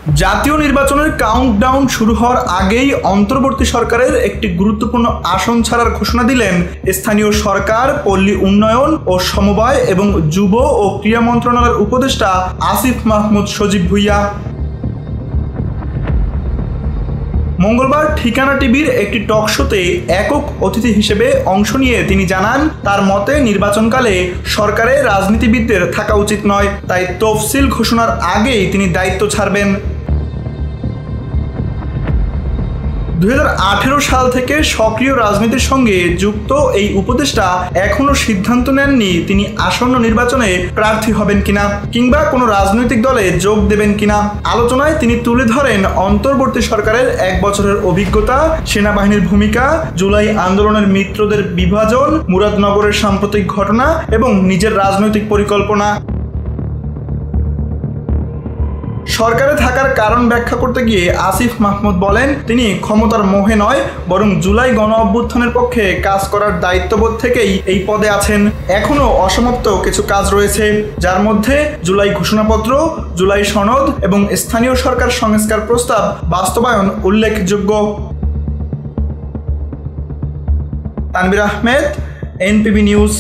জাতীয় নির্বাচনের কাউন্টডাউন শুরু হওয়ার আগেই অন্তর্বর্তী সরকারের একটি গুরুত্বপূর্ণ আসন ছাড়ার ঘোষণা দিলেন স্থানীয় সরকার, পল্লী উন্নয়ন ও সমবায় এবং যুব ও ক্রীড়া মন্ত্রণালয়ের উপদেষ্টা আসিফ মাহমুদ সজীব ভুঁইয়া। মঙ্গলবার ঠিকানা টিভির একটি টক শোতে একক অতিথি হিসেবে অংশ নিয়ে তিনি জানান, তার মতে নির্বাচনকালে সরকারে রাজনীতিবিদদের থাকা উচিত নয়, তাই তফসিল ঘোষণার আগেই তিনি দায়িত্ব ছাড়বেন। 2018 সাল থেকে সক্রিয় রাজনীতির সঙ্গে যুক্ত এই উপদেষ্টা এখনো সিদ্ধান্ত নেননি তিনি আসন্ন নির্বাচনে প্রার্থী হবেন কিনা কিংবা কোনো রাজনৈতিক দলে যোগ দেবেন কিনা। আলোচনায় তিনি তুলে ধরেন অন্তর্বর্তী সরকারের 1 বছরের অভিজ্ঞতা, সেনাবাহিনীর ভূমিকা, জুলাই আন্দোলনের মিত্রদের বিভাজন, মুরাদনগরের সাম্প্রতিক ঘটনা এবং নিজের রাজনৈতিক পরিকল্পনা। সরকারে থাকার কারণ ব্যাখ্যা করতে গিয়ে আসিফ মাহমুদ বলেন, তিনি ক্ষমতার মোহে নয় বরং জুলাই গণ অভ্যুত্থানের পক্ষে কাজ করার দায়িত্ববোধ থেকেই এই পদে আছেন। এখনও অসমাপ্ত কিছু কাজ রয়েছে, যার মধ্যে জুলাই ঘোষণাপত্র, জুলাই সনদ এবং স্থানীয় সরকার সংস্কার প্রস্তাব বাস্তবায়ন উল্লেখযোগ্য। তানভীর আহমেদ, এনপিবি নিউজ।